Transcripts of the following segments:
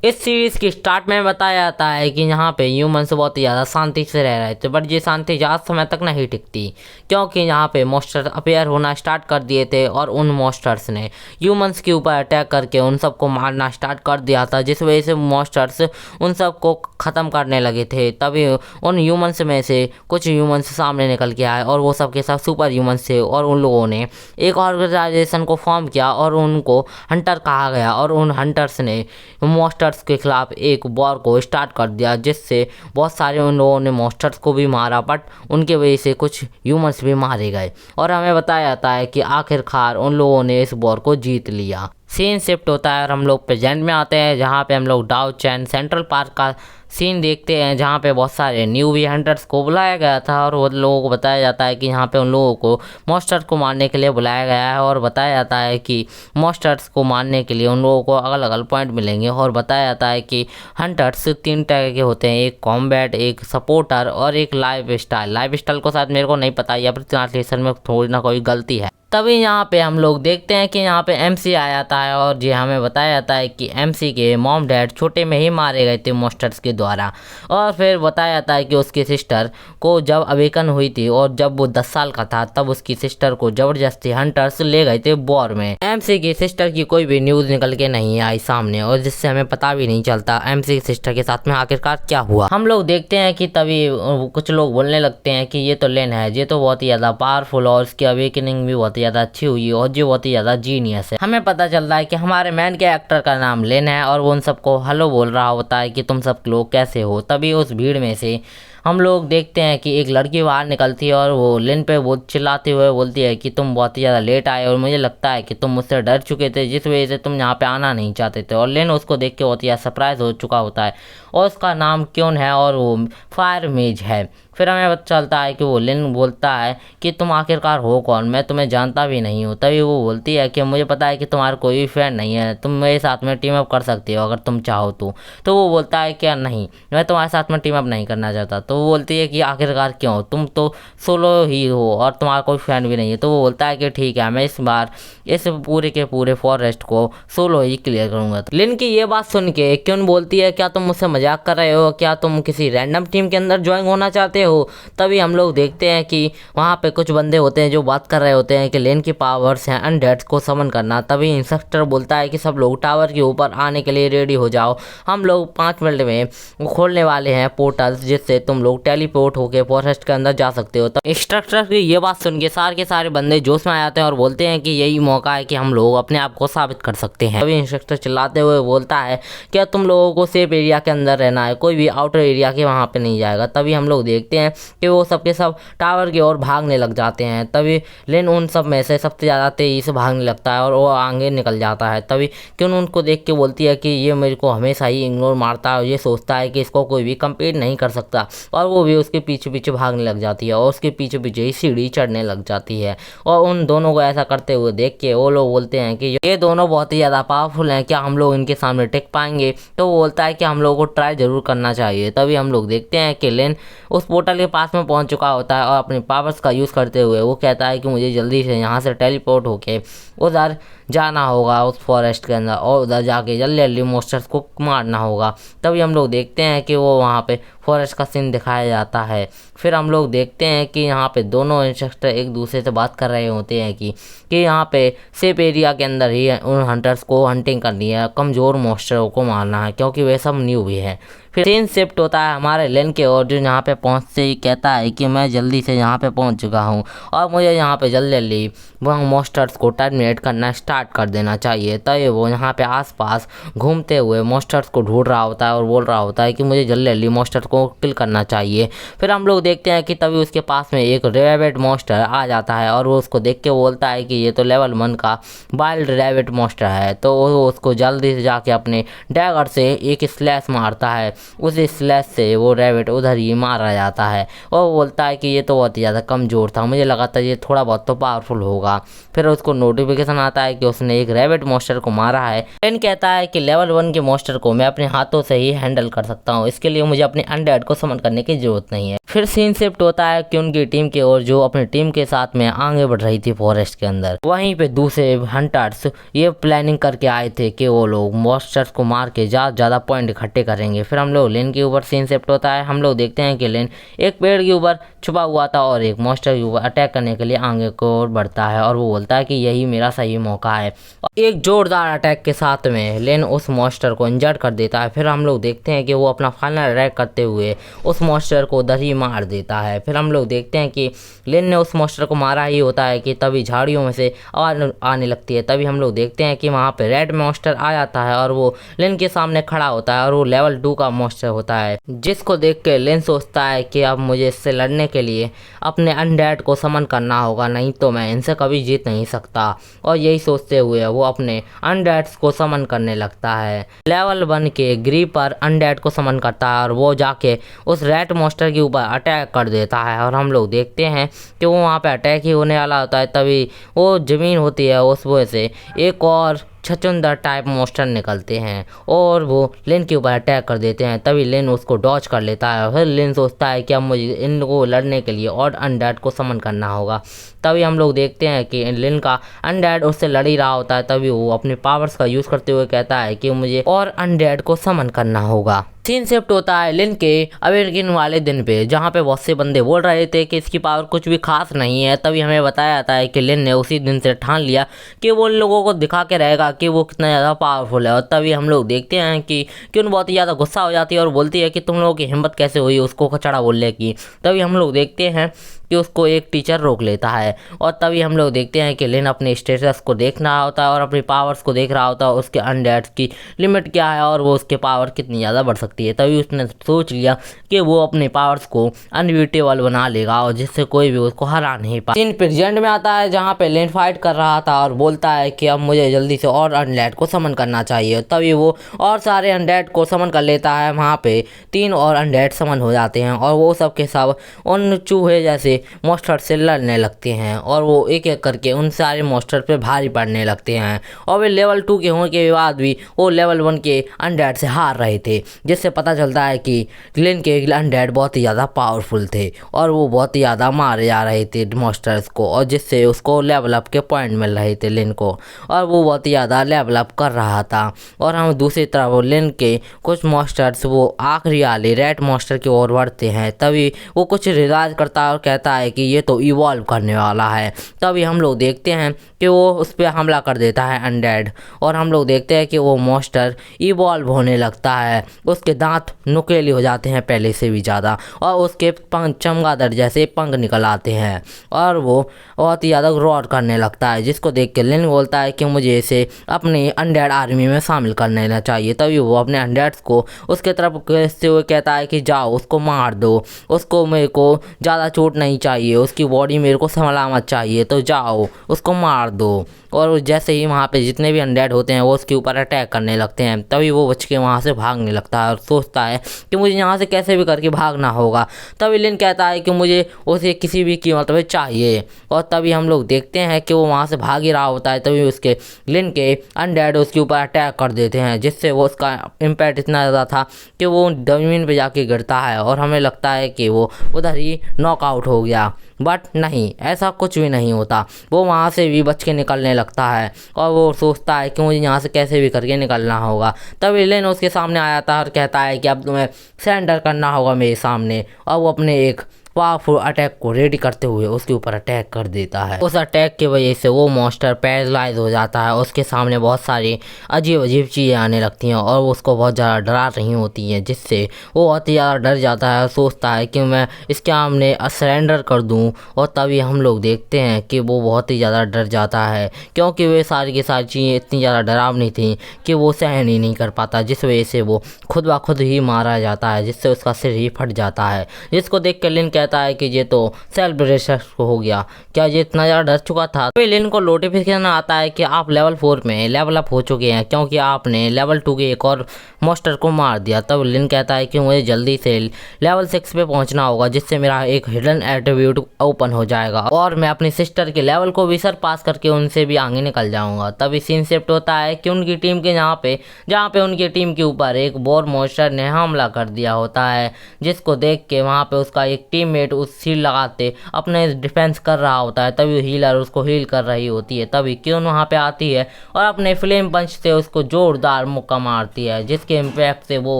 इस सीरीज की स्टार्ट में बताया जाता है कि यहाँ पे ह्यूमंस बहुत ही ज़्यादा शांति से रह रहे थे, बट ये शांति ज़्यादा समय तक नहीं टिकती, क्योंकि यहाँ पे मॉन्स्टर अपेयर होना स्टार्ट कर दिए थे और उन मॉन्स्टर्स ने ह्यूमंस के ऊपर अटैक करके उन सबको मारना स्टार्ट कर दिया था, जिस वजह से मॉन्स्टर्स उन सबको ख़त्म करने लगे थे। तभी उन ह्यूमंस में से कुछ ह्यूमंस सामने निकल के आए और वो सबके सब सुपर ह्यूमंस थे, और उन लोगों ने एक ऑर्गेनाइजेशन को फॉर्म किया और उनको हंटर कहा गया, और उन हंटर्स ने मॉन्स्टर्स के खिलाफ एक वॉर को स्टार्ट कर दिया, जिससे बहुत सारे उन लोगों ने मॉन्स्टर्स को भी मारा, बट उनके वजह से कुछ ह्यूमंस भी मारे गए। और हमें बताया जाता है कि आखिरकार उन लोगों ने इस वॉर को जीत लिया। सीन शिफ्ट होता है और हम लोग प्रेजेंट में आते हैं, जहाँ पे हम लोग डाउ चैन सेंट्रल पार्क का सीन देखते हैं, जहाँ पे बहुत सारे न्यूबी हंटर्स को बुलाया गया था और वो लोगों को बताया जाता है कि यहाँ पे उन लोगों को मॉन्स्टर्स को मारने के लिए बुलाया गया है, और बताया जाता है कि मॉन्स्टर्स को मारने के लिए उन लोगों को अलग अलग पॉइंट मिलेंगे। और बताया जाता है कि हंटर्स 3 तरह के होते हैं, एक कॉम्बैट, एक सपोर्टर और एक लाइफ स्टाइल। लाइफ स्टाइल को शायद मेरे को नहीं पता, या फिर ट्रांसलेशन में थोड़ी ना कोई गलती है। तभी यहाँ पे हम लोग देखते हैं कि यहाँ पे एमसी आ जाता है, और जी हमें बताया जाता है कि एमसी के मॉम डैड छोटे में ही मारे गए थे मॉन्स्टर्स के द्वारा। और फिर बताया जाता है कि उसकी सिस्टर को जब अवेकन हुई थी और जब वो 10 साल का था, तब उसकी सिस्टर को जबरदस्ती हंटर्स ले गए थे वॉर में। एमसी की सिस्टर की कोई भी न्यूज़ निकल के नहीं आई सामने, और जिससे हमें पता भी नहीं चलता एमसी की सिस्टर के साथ में आखिरकार क्या हुआ। हम लोग देखते हैं कि तभी कुछ लोग बोलने लगते हैं कि ये तो लेन है, ये तो बहुत ही ज़्यादा पावरफुल और इसकी अवेकनिंग भी बहुत ज़्यादा अच्छी हुई है और जो बहुत ही ज़्यादा जीनियस है। हमें पता चलता है कि हमारे मैन के एक्टर का नाम लेन है, और वो उन सबको हेलो बोल रहा होता है कि तुम सब लोग कैसे हो। तभी उस भीड़ में से हम लोग देखते हैं कि एक लड़की बाहर निकलती है और वो लिन पे बहुत चिल्लाते हुए बोलती है कि तुम बहुत ही ज़्यादा लेट आए और मुझे लगता है कि तुम मुझसे डर चुके थे, जिस वजह से तुम यहाँ पे आना नहीं चाहते थे। और लिन उसको देख के बहुत ही ज़्यादा सरप्राइज हो चुका होता है, और उसका नाम क्यों है और वो फायर मेज है। फिर हमें पता चलता है कि वो लिन बोलता है कि तुम आखिरकार हो कौन, मैं तुम्हें जानता भी नहीं हूँ। तभी वो बोलती है कि मुझे पता है कि तुम्हारा कोई भी फ्रेंड नहीं है, तुम मेरे साथ में टीम अप कर सकती हो अगर तुम चाहो तो वो बोलता है कि नहीं, मैं तुम्हारे साथ में टीम अप नहीं करना चाहता। तो वो बोलती है कि आखिरकार क्यों, तुम तो सोलो ही हो और तुम्हारा कोई फ्रेंड भी नहीं है। तो वो बोलता है कि ठीक है, मैं इस बार इस पूरे के पूरे फॉरेस्ट को सोलो ही क्लियर करूंगा। लिन की ये बात सुन के क्यों बोलती है, क्या तुम मुझसे मजाक कर रहे हो, क्या तुम किसी रैंडम टीम के अंदर ज्वाइन होना चाहते हो। तभी हम लोग देखते हैं कि वहाँ पे कुछ बंदे होते हैं जो बात कर रहे होते हैं कि लिन की पावर्स हैं अनडेड्स को समन करना। तभी इंस्ट्रक्टर बोलता है कि सब लोग टावर के ऊपर आने के लिए रेडी हो जाओ, हम लोग 5 मिनट में खोलने वाले हैं पोर्टल्स, जिससे तुम लोग टेलीपोर्ट होकर फॉरेस्ट के अंदर जा सकते हो। तो इंस्ट्रक्टर की ये बात सुन के सारे बंदे जोश में आ जाते हैं और बोलते हैं कि यही मौका है कि हम लोग अपने आप को साबित कर सकते हैं। तभी इंस्ट्रक्टर चिल्लाते हुए बोलता है क्या तुम लोगों को सेफ एरिया के अंदर रहना है, कोई भी आउटर एरिया के वहाँ पे नहीं जाएगा। तभी हम लोग देखते हैं कि वो सबके सब टावर की ओर भागने लग जाते हैं। तभी लिन उन सब में से सबसे ज़्यादा तेज़ी से भागने लगता है और वो आगे निकल जाता है। तभी क्यों उनको देख के बोलती है कि ये मेरे को हमेशा ही इग्नोर मारता है और ये सोचता है कि इसको कोई भी कंप्लीट नहीं कर सकता, और वो भी उसके पीछे पीछे भागने लग जाती है और उसके पीछे पीछे ही सीढ़ी चढ़ने लग जाती है। और उन दोनों को ऐसा करते हुए देख के वो लोग बोलते हैं कि ये दोनों बहुत ही ज़्यादा पावरफुल हैं, क्या हम लोग इनके सामने टिक पाएंगे। तो वो बोलता है कि हम लोगों को ट्राई ज़रूर करना चाहिए। तभी हम लोग देखते हैं कि लिन उस पोर्टल के पास में पहुंच चुका होता है और अपने पावर्स का यूज़ करते हुए वो कहता है कि मुझे जल्दी से यहाँ से टेलीपोर्ट होके उधर जाना होगा उस फॉरेस्ट के अंदर, और उधर जाके जल्दी जल्दी मॉन्स्टर्स को मारना होगा। तभी हम लोग देखते हैं कि वो वहाँ पे फॉरेस्ट का सीन दिखाया जाता है। फिर हम लोग देखते हैं कि यहाँ पे दोनों इंस्ट्रक्टर एक दूसरे से बात कर रहे होते हैं कि यहाँ पे सेफ एरिया के अंदर ही उन हंटर्स को हंटिंग करनी है, कमज़ोर मॉन्स्टरों को मारना है, क्योंकि वे सब न्यू भी हैं। फिर सीन शिफ्ट होता है हमारे लेन के और जो यहाँ पे पहुँचते ही कहता है कि मैं जल्दी से यहाँ पे पहुँच चुका हूँ और मुझे यहाँ पे जल्दी जल्दी वह मॉन्स्टर्स को टर्मिनेट करना स्टार्ट कर देना चाहिए। तभी वो यहाँ पे आसपास घूमते हुए मॉन्स्टर्स को ढूंढ रहा होता है और बोल रहा होता है कि मुझे जल्दी जल्दी मॉन्स्टर को किल करना चाहिए। फिर हम लोग देखते हैं कि तभी उसके पास में एक रैबिट मॉन्स्टर आ जाता है और वो उसको देख के बोलता है कि ये तो लेवल 1 का वाइल्ड रैबिट मॉन्स्टर है। तो वो उसको जल्दी से जाके अपने डैगर से एक स्लैश मारता है, उस स्लैश से वो रैबिट उधर ही मारा जाता है। और वो बोलता है कि ये तो बहुत ही ज़्यादा कमज़ोर था, मुझे लगा था ये थोड़ा बहुत तो पावरफुल होगा। फिर उसको नोटिफिकेशन आता है कि उसने एक रैबिट मॉन्स्टर को मारा है। लेन कहता है कि लेवल 1 के मॉन्स्टर को मैं अपने हाथों से ही हैंडल कर सकता हूँ, इसके लिए मुझे अपने अनडेड को समन करने की जरूरत नहीं है। फिर सीन शिफ्ट होता है कि उनकी टीम की ओर जो अपनी टीम के साथ में आगे बढ़ रही थी फॉरेस्ट के अंदर। वहीं पे दूसरे हंटर्स ये प्लानिंग करके आए थे कि वो लोग मॉन्स्टर्स को मार के ज्यादा पॉइंट इकट्ठे करेंगे। फिर हम लोग लेन के ऊपर सीन शिफ्ट होता है। हम लोग देखते हैं कि लेन एक पेड़ के ऊपर छुपा हुआ था और एक मॉन्स्टर के ऊपर अटैक करने के लिए आगे को ओर बढ़ता है और वो बोलता है कि यही मेरा सही मौका है। एक जोरदार अटैक के साथ में लेन उस मॉन्स्टर को इंजर्ड कर देता है। फिर हम लोग देखते हैं कि वो अपना फाइनल अटैक करते हुए उस मॉन्स्टर को उधर ही मार देता है। फिर हम लोग देखते हैं कि लेन ने उस मॉन्स्टर को मारा ही होता है कि तभी झाड़ियों में से आवाज आने लगती है। तभी हम लोग देखते हैं कि वहाँ पे रेड मॉन्स्टर आ जाता है और वो लेन के सामने खड़ा होता है और वो लेवल 2 का मॉन्स्टर होता है, जिसको देख के लेन सोचता है कि अब मुझे इससे लड़ने के लिए अपने अनडेड को समन करना होगा, नहीं तो मैं इनसे कभी जीत नहीं सकता। और यही सोचते हुए वो अपने अनडेड्स को समन करने लगता है। लेवल 1 के ग्रीपर अनडेड को समन करता है और वो जाके उस रेड मॉन्स्टर के ऊपर अटैक कर देता है। और हम लोग देखते हैं कि वो वहाँ पे अटैक ही होने वाला होता है, तभी वो ज़मीन होती है उस वजह से एक और छचुंदर टाइप मॉन्स्टर निकलते हैं और वो लेन के ऊपर अटैक कर देते हैं। तभी लेन उसको डॉज कर लेता है। फिर लेन सोचता है कि अब मुझे इनको लड़ने के लिए और अनडेड को समन करना होगा। तभी हम लोग देखते हैं कि लेन का अनडेड उससे लड़ ही रहा होता है। तभी वो अपने पावर्स का यूज़ करते हुए कहता है कि मुझे और अनडेड को समन करना होगा। सीन शिफ्ट होता है लेन के अवेकन वाले दिन पे, जहाँ पे बहुत से बंदे बोल रहे थे कि इसकी पावर कुछ भी खास नहीं है। तभी हमें बताया जाता है कि लेन ने उसी दिन से ठान लिया कि वो उन लोगों को दिखा के रहेगा कि वो कितना ज़्यादा पावरफुल है। और तभी हम लोग देखते हैं कि उन बहुत ही ज़्यादा गुस्सा हो जाती है और बोलती है कि तुम लोगों की हिम्मत कैसे हुई उसको कचड़ा बोलने की। तभी हम लोग देखते हैं कि उसको एक टीचर रोक लेता है और तभी हम लोग देखते हैं कि लेन अपने स्टेटस को देख रहा होता है और अपनी पावर्स को देख रहा होता है, उसके अनडेड्स की लिमिट क्या है और वो उसके पावर कितनी ज़्यादा बढ़ सकती है। तभी उसने सोच लिया कि वो अपने पावर्स को अनबीटेबल बना लेगा और जिससे कोई भी उसको हरा नहीं पाए। सीन प्रेजेंट में आता है जहाँ पे लेन फाइट कर रहा था और बोलता है कि अब मुझे जल्दी से और अनडेड को समन करना चाहिए। तभी वो और सारे अनडेड को समन कर लेता है। वहाँ पे 3 और अनडेड समन हो जाते हैं और वो सब के सब उन चूहे जैसे मॉन्स्टर से लड़ने लगते हैं और वो एक एक करके उन सारे मॉन्स्टर पे भारी पड़ने लगते हैं। और वे लेवल 2 के होने के बाद भी वो लेवल 1 के अनडेड से हार रहे थे, जिससे पता चलता है कि लेन के अनडेड बहुत ही ज़्यादा पावरफुल थे और वो बहुत ही ज़्यादा मारे जा रहे थे मॉन्स्टर्स को, और जिससे उसको लेवल अप के पॉइंट मिल रहे थे लेन को, और वो बहुत ही ज़्यादा लेवल अप कर रहा था। और हम दूसरी तरफ लेन के कुछ मॉन्स्टर्स वो आखिरी वाले रेड मॉन्स्टर की ओर बढ़ते हैं। तभी वो कुछ रियलाइज करता है और कहता है कि ये तो इवॉल्व करने वाला है। तभी हम लोग देखते हैं कि वो उस पर हमला कर देता है अनडेड और हम लोग देखते हैं कि वो मॉन्स्टर इवॉल्व होने लगता है। उसके दांत नुकीले हो जाते हैं पहले से भी ज़्यादा और उसके पंख चमगादड़ जैसे पंख निकल आते हैं और वो बहुत ही ज़्यादा रोर करने लगता है, जिसको देख के लेन बोलता है कि मुझे इसे अपनी अनडेड आर्मी में शामिल कर लेना चाहिए। तभी वो अपने अनडेड्स को उसके तरफ खींचते हुए कहता है कि जाओ उसको मार दो, उसको मेरे को ज़्यादा चोट नहीं चाहिए, उसकी बॉडी मेरे को सलामत चाहिए, तो जाओ उसको मार दो। और जैसे ही वहाँ पे जितने भी अनडेड होते हैं वो उसके ऊपर अटैक करने लगते हैं। तभी वो बच के वहाँ से भागने लगता है और सोचता है कि मुझे यहाँ से कैसे भी करके भागना होगा। तभी लिन कहता है कि मुझे उसे किसी भी कीमत पे चाहिए और तभी हम लोग देखते हैं कि वो वहाँ से भाग ही रहा होता है। तभी उसके लिन के अनडेड उसके ऊपर अटैक कर देते हैं, जिससे वो उसका इम्पैक्ट इतना ज़्यादा था कि वो ज़मीन पे जाके गिरता है और हमें लगता है कि वो उधर ही नॉकआउट हो गया। बट नहीं, ऐसा कुछ भी नहीं होता। वो वहाँ से भी बच के निकलने लगता है और वो सोचता है कि मुझे यहाँ से कैसे भी करके निकलना होगा। तभी लेन उसके सामने आ जाता है और कहता है कि अब तुम्हें सरेंडर करना होगा मेरे सामने, और वो अपने एक पावरफुल अटैक को रेडी करते हुए उसके ऊपर अटैक कर देता है। उस अटैक की वजह से वो मॉन्स्टर पैरालाइज हो जाता है। उसके सामने बहुत सारी अजीब अजीब चीज़ें आने लगती हैं और वो उसको बहुत ज़्यादा डरा रही होती हैं, जिससे वो बहुत ही ज़्यादा डर जाता है और सोचता है कि मैं इसके सामने सरेंडर कर दूं। और तभी हम लोग देखते हैं कि वो बहुत ही ज़्यादा डर जाता है, क्योंकि वे सारी की सारी चीज़ें इतनी ज़्यादा डरावनी थी कि वो सहन ही नहीं कर पाता, जिस वजह से वो खुद ब खुद ही मारा जाता है, जिससे उसका सिर ही फट जाता है। जिसको देख कर लिन कहता है कि ये तो सेल्फ डिस्ट्रक्ट हो गया, क्या ये इतना ज़्यादा डर चुका था। तभी लिन को नोटिफिकेशन आता है कि आप लेवल 4 में लेवल अप हो चुके हैं क्योंकि आपने लेवल 2 के एक और मॉन्स्टर को मार दिया। तब लिन कहता है कि मुझे जल्दी से लेवल 6 पे पहुंचना होगा जिससे मेरा एक हिडन एट्रीब्यूट ओपन हो जाएगा और मैं अपनी सिस्टर के लेवल को भी सरपास करके उनसे भी आगे निकल जाऊंगा। तभी सीन शिफ्ट होता है कि उनकी टीम के जहाँ पे उनकी टीम के ऊपर एक बोर मॉन्स्टर ने हमला कर दिया होता है, जिसको देख के वहाँ पे उसका एक टीममेट उस शील्ड लगाते अपने डिफेंस कर रहा होता है। तभी हीलर उसको हील कर रही होती है। तभी क्यों वहाँ पे आती है और अपने फ्लेम पंच से उसको जोरदार मुक्का मारती है, जिसके इम्पैक्ट से वो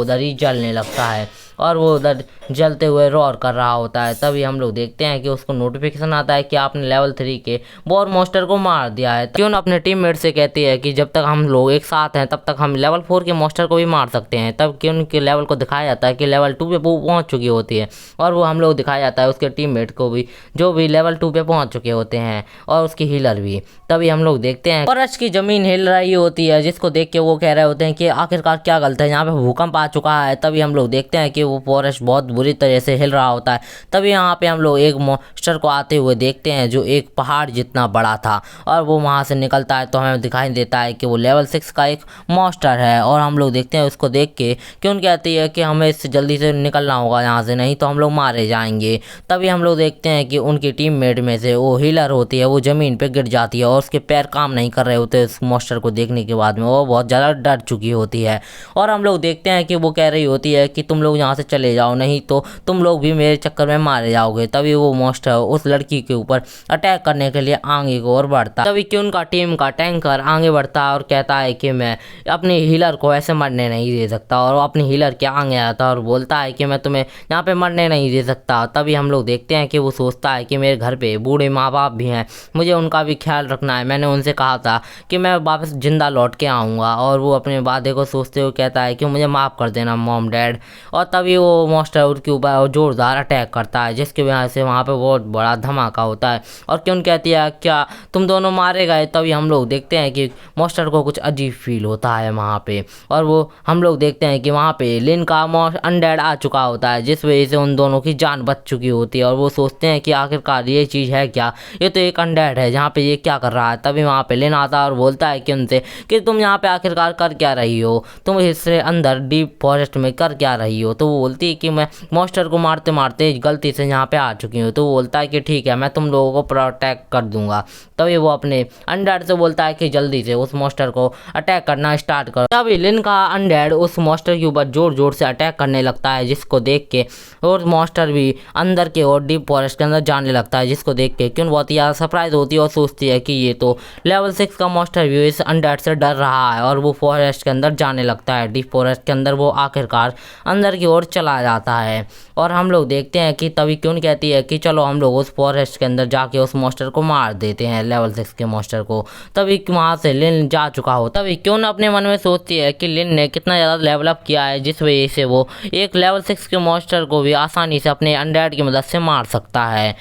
उधर ही जलने लगता है और वो उधर जलते हुए रोर कर रहा होता है। तभी हम लोग देखते हैं कि उसको नोटिफिकेशन आता है कि आपने लेवल 3 के बोर मॉन्स्टर को मार दिया है। क्यों अपने टीममेट से कहती है कि जब तक हम लोग एक साथ हैं तब तक हम लेवल 4 के मॉन्स्टर को भी मार सकते हैं। तब क्यों के लेवल को दिखाया जाता है कि लेवल 2 पे वो पहुंच चुकी होती है और वो हम लोग दिखाया जाता है उसके टीममेट को भी जो भी लेवल 2 पे पहुंच चुके होते हैं और उसकी हीलर भी। तभी हम लोग देखते हैं फर्श की जमीन हिल रही होती है, जिसको देख के वो कह रहे होते हैं कि आखिरकार क्या गलत है, यहाँ पे भूकंप आ चुका है। तभी हम लोग देखते हैं कि वो फॉरेस्ट बहुत बुरी तरह से हिल रहा होता है। तभी यहाँ पे हम लोग एक मॉन्स्टर को आते हुए देखते हैं जो एक पहाड़ जितना बड़ा था और वो वहाँ से निकलता है तो हमें दिखाई देता है कि वो लेवल 6 का एक मॉन्स्टर है। और हम लोग देखते हैं उसको देख के क्यों कहती है कि हमें इससे जल्दी से निकलना होगा यहाँ से, नहीं तो हम लोग मारे जाएंगे। तभी हम लोग देखते हैं कि उनकी टीममेट में से वो हीलर होती है, वो ज़मीन पे गिर जाती है और उसके पैर काम नहीं कर रहे होते उस मॉन्स्टर को देखने के बाद में, वो बहुत ज़्यादा डर चुकी होती है। और हम लोग देखते हैं कि वो कह रही होती है कि तुम लोग यहाँ से चले जाओ, नहीं तो तुम लोग भी मेरे चक्कर में मारे जाओगे। तभी वो मॉन्स्टर उस लड़की के ऊपर अटैक करने के लिए आगे की ओर बढ़ता। तभी क्यों का टीम का टैंकर आगे बढ़ता है और कहता है कि मैं अपनी हीलर को ऐसे मरने नहीं दे सकता, और वो अपनी हीलर के आगे आता है और बोलता है कि मैं तुम्हें यहाँ पे मरने नहीं दे सकता। तभी हम लोग देखते हैं कि वो सोचता है कि मेरे घर पे बूढ़े माँ बाप भी हैं, मुझे उनका भी ख्याल रखना है, मैंने उनसे कहा था कि मैं वापस जिंदा लौट के आऊँगा। और वो अपने वादे को सोचते हुए कहता है कि मुझे माफ़ कर देना मॉम डैड। और तभी वो मॉन्स्टर उसके ऊपर जोरदार अटैक करता है, जिसकी वजह से वहाँ पे बहुत बड़ा धमाका होता है। और क्यों कहती है क्या तुम दोनों मारे गए। तभी हम लोग देखते हैं कि मॉन्स्टर को कुछ अजीब फील होता है वहाँ पे, और वो हम लोग देखते हैं कि वहाँ पे लिन का अनडेड आ चुका होता है, जिस वजह से उन दोनों की जान बच चुकी होती है। और वो सोचते हैं कि आखिरकार ये चीज़ है क्या, ये तो एक अनडेड है जहाँ पे ये क्या कर रहा है। तभी वहाँ पे लिन आता है और बोलता है कि उनसे कि तुम यहाँ पे आखिरकार कर क्या रही हो, तुम इससे अंदर डीप फॉरेस्ट में कर क्या रही हो। तो वो बोलती है कि मैं मॉन्स्टर को मारते मारते गलती से यहाँ पे आ चुकी हूँ। तो वो बोलता है कि ठीक है, मैं तुम लोगों को प्रोटेक्ट कर दूंगा। तभी वो अपने अनडेड से बोलता है कि जल्दी से उस मॉन्स्टर को अटैक करना स्टार्ट करो। तभी लिन का अनडेड उस मॉन्स्टर के ऊपर जोर जोर से अटैक करने लगता है, जिसको देख के और मॉन्स्टर भी अंदर के और डीप फॉरेस्ट के अंदर जाने लगता है, जिसको देख के क्यों बहुत ही ज़्यादा सरप्राइज होती है और सोचती है कि ये तो लेवल 6 का मॉन्स्टर भी इस अनडेड से डर रहा है। और वो फॉरेस्ट के अंदर जाने लगता है, डीप फॉरेस्ट के अंदर वो आखिरकार अंदर की ओर चला जाता है। और हम लोग देखते हैं कि तभी क्यों कहती है कि चलो हम लोग उस फॉरेस्ट के अंदर जाके उस मॉन्स्टर को मार देते हैं, लेवल 6 के मॉन्स्टर को। तभी वहाँ से लिन जा चुका हो। तभी क्यों अपने मन में सोचती है कि लिन ने कितना ज़्यादा लेवल अप किया है, जिस वजह से वो एक लेवल 6 के मॉन्स्टर को भी आसानी से अपने अनडेड की मदद से मार सकता है।